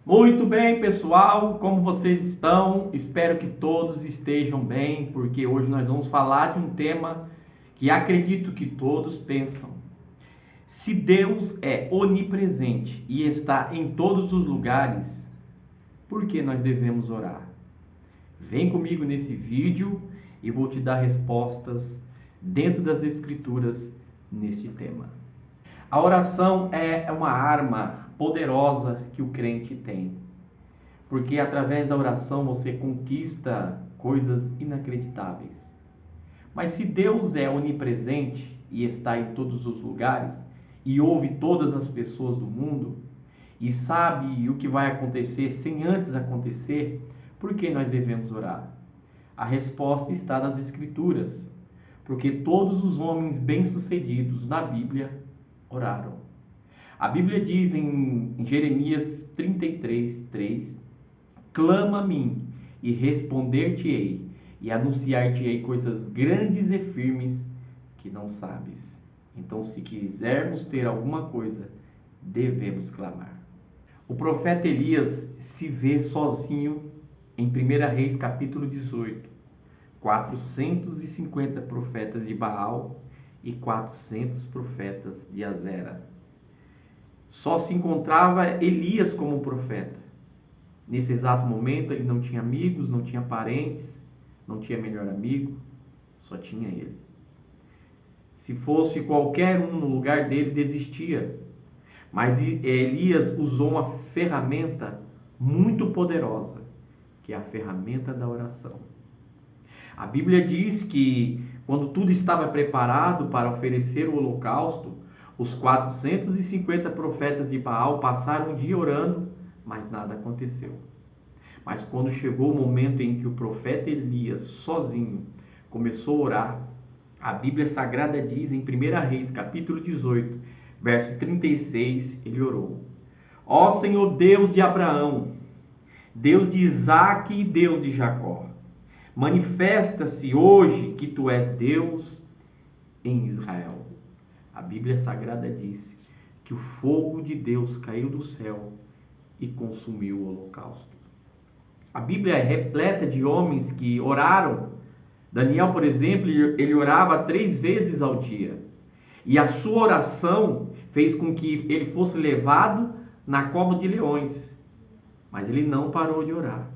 Muito bem, pessoal, como vocês estão? Espero que todos estejam bem, porque hoje nós vamos falar de um tema que acredito que todos pensam. Se Deus é onipresente e está em todos os lugares, por que nós devemos orar? Vem comigo nesse vídeo e vou te dar respostas dentro das Escrituras neste tema. A oração é uma arma poderosa que o crente tem, porque através da oração você conquista coisas inacreditáveis. Mas se Deus é onipresente e está em todos os lugares e ouve todas as pessoas do mundo e sabe o que vai acontecer sem antes acontecer, por que nós devemos orar? A resposta está nas Escrituras, porque todos os homens bem-sucedidos na Bíblia oraram. A Bíblia diz em Jeremias 33:3: clama a mim e responder-te-ei, e anunciar-te-ei coisas grandes e firmes que não sabes. Então, se quisermos ter alguma coisa, devemos clamar. O profeta Elias se vê sozinho em 1 Reis capítulo 18. 450 profetas de Baal e 400 profetas de Azera. Só se encontrava Elias como profeta. Nesse exato momento ele não tinha amigos, não tinha parentes, não tinha melhor amigo, só tinha ele. Se fosse qualquer um no lugar dele, desistia. Mas Elias usou uma ferramenta muito poderosa, que é a ferramenta da oração. A Bíblia diz que quando tudo estava preparado para oferecer o holocausto, os 450 profetas de Baal passaram um dia orando, mas nada aconteceu. Mas quando chegou o momento em que o profeta Elias, sozinho, começou a orar, a Bíblia Sagrada diz em 1 Reis, capítulo 18, verso 36, ele orou: ó Senhor Deus de Abraão, Deus de Isaque e Deus de Jacó, manifesta-se hoje que tu és Deus em Israel. A Bíblia Sagrada diz que o fogo de Deus caiu do céu e consumiu o holocausto. A Bíblia é repleta de homens que oraram. Daniel, por exemplo, ele orava 3 vezes ao dia. E a sua oração fez com que ele fosse levado na cova de leões. Mas ele não parou de orar.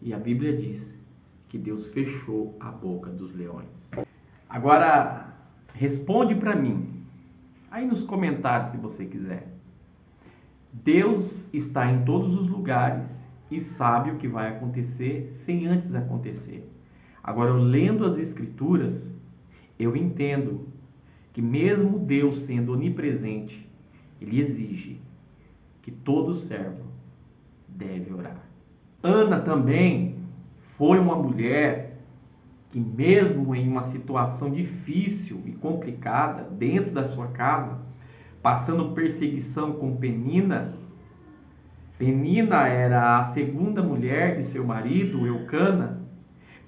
E a Bíblia diz que Deus fechou a boca dos leões. Agora, responde para mim, aí nos comentários se você quiser. Deus está em todos os lugares e sabe o que vai acontecer sem antes acontecer. Agora, eu lendo as Escrituras, eu entendo que mesmo Deus sendo onipresente, Ele exige que todo servo deve orar. Ana também foi uma mulher que, mesmo em uma situação difícil e complicada dentro da sua casa, passando perseguição com Penina. Penina era a segunda mulher de seu marido, Eucana.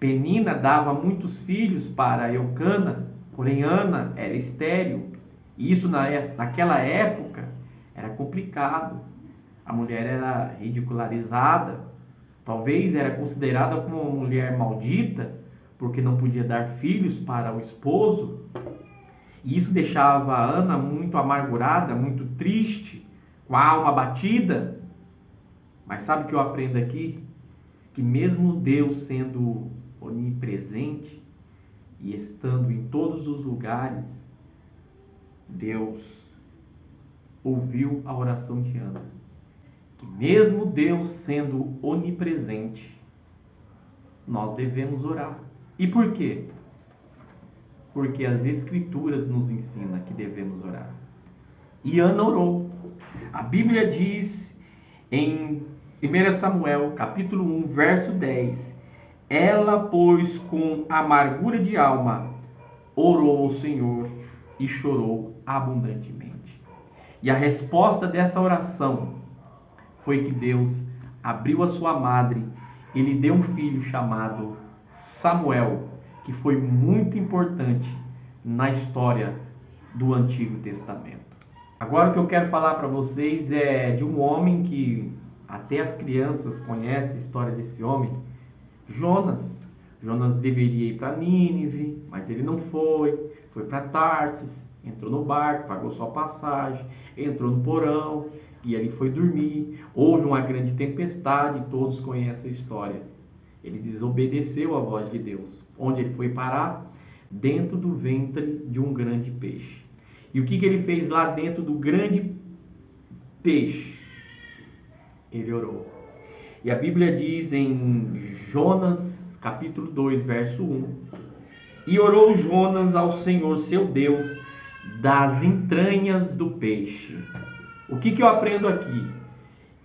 Penina dava muitos filhos para Eucana, porém Ana era estéril. E isso naquela época era complicado. A mulher era ridicularizada, talvez era considerada como uma mulher maldita, porque não podia dar filhos para o esposo. E isso deixava a Ana muito amargurada, muito triste, com a alma abatida. Mas sabe o que eu aprendo aqui? Que mesmo Deus sendo onipresente e estando em todos os lugares, Deus ouviu a oração de Ana. Que mesmo Deus sendo onipresente, nós devemos orar. E por quê? Porque as Escrituras nos ensinam que devemos orar. E Ana orou. A Bíblia diz em 1 Samuel, capítulo 1, verso 10, ela, pois, com amargura de alma, orou ao Senhor e chorou abundantemente. E a resposta dessa oração foi que Deus abriu a sua madre e lhe deu um filho chamado Samuel, que foi muito importante na história do Antigo Testamento. Agora o que eu quero falar para vocês é de um homem que Até as crianças conhecem a história desse homem, Jonas. Jonas deveria ir para Nínive, mas ele não foi. Foi para Tarsis, entrou no barco, pagou sua passagem, entrou no porão e ali foi dormir. Houve uma grande tempestade, todos conhecem a história. Ele desobedeceu à voz de Deus. Onde ele foi parar? Dentro do ventre de um grande peixe. E o que ele fez lá dentro do grande peixe? Ele orou. E a Bíblia diz em Jonas, capítulo 2, verso 1: E orou Jonas ao Senhor, seu Deus, das entranhas do peixe. O que eu aprendo aqui?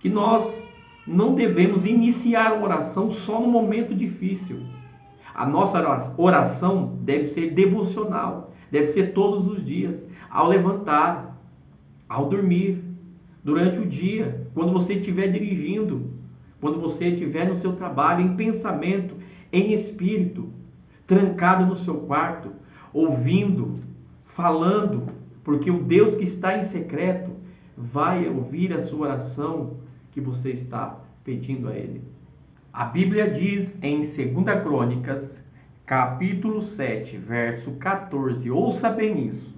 Que nós não devemos iniciar uma oração só no momento difícil. A nossa oração deve ser devocional, deve ser todos os dias, ao levantar, ao dormir, durante o dia, quando você estiver dirigindo, quando você estiver no seu trabalho, em pensamento, em espírito, trancado no seu quarto, ouvindo, falando, porque o Deus que está em secreto vai ouvir a sua oração que você está pedindo a Ele. A Bíblia diz em 2 Crônicas, capítulo 7, verso 14, ouça bem isso: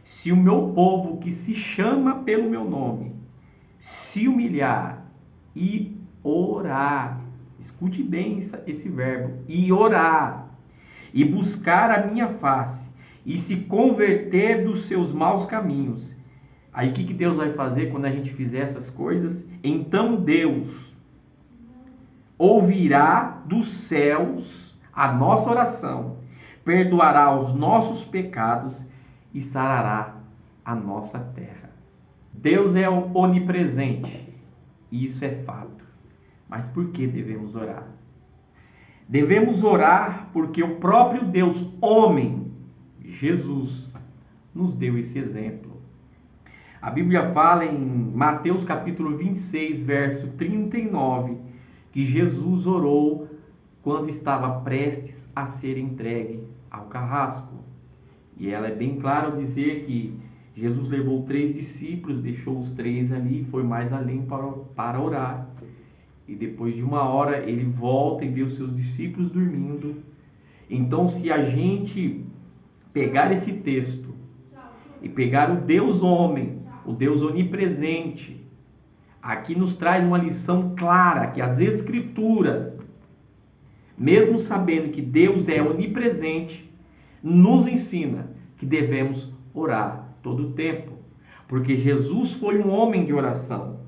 se o meu povo que se chama pelo meu nome se humilhar e orar, escute bem esse verbo, e orar, e buscar a minha face, e se converter dos seus maus caminhos. Aí o que Deus vai fazer quando a gente fizer essas coisas? Então Deus ouvirá dos céus a nossa oração, perdoará os nossos pecados e sarará a nossa terra. Deus é onipresente, e isso é fato. Mas por que devemos orar? Devemos orar porque o próprio Deus, homem, Jesus, nos deu esse exemplo. A Bíblia fala em Mateus capítulo 26, verso 39, que Jesus orou quando estava prestes a ser entregue ao carrasco. E ela é bem clara ao dizer que Jesus levou 3 discípulos, deixou os 3 ali, foi mais além para orar. E depois de 1 hora ele volta e vê os seus discípulos dormindo. Então, se a gente pegar esse texto e pegar o Deus homem, o Deus onipresente, aqui nos traz uma lição clara que as Escrituras, mesmo sabendo que Deus é onipresente, nos ensina que devemos orar todo o tempo, porque Jesus foi um homem de oração.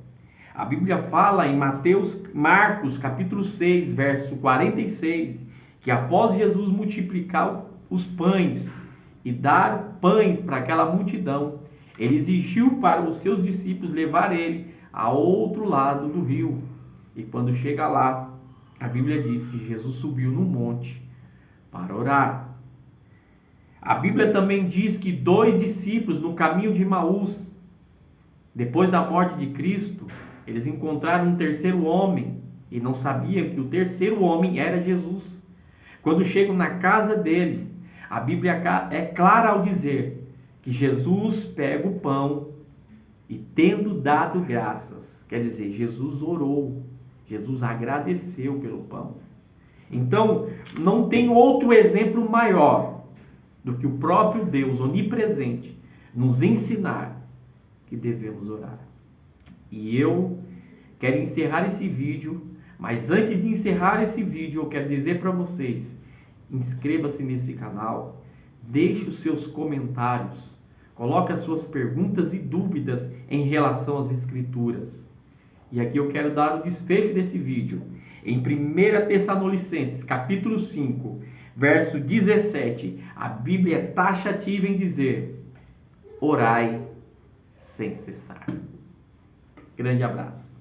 A Bíblia fala em Marcos capítulo 6, verso 46, que após Jesus multiplicar os pães e dar pães para aquela multidão, ele exigiu para os seus discípulos levar ele a outro lado do rio. E quando chega lá, a Bíblia diz que Jesus subiu no monte para orar. A Bíblia também diz que 2 discípulos no caminho de Emaús, depois da morte de Cristo, eles encontraram um terceiro homem e não sabiam que o terceiro homem era Jesus. Quando chegam na casa dele, a Bíblia é clara ao dizer que Jesus pega o pão e, tendo dado graças, quer dizer, Jesus orou, Jesus agradeceu pelo pão. Então, não tem outro exemplo maior do que o próprio Deus onipresente nos ensinar que devemos orar. E eu quero encerrar esse vídeo, mas antes de encerrar esse vídeo, eu quero dizer para vocês, inscreva-se nesse canal, deixe os seus comentários, coloque as suas perguntas e dúvidas em relação às Escrituras. E aqui eu quero dar o desfecho desse vídeo. Em 1 Tessalonicenses, capítulo 5, verso 17, a Bíblia é taxativa em dizer: orai sem cessar. Grande abraço.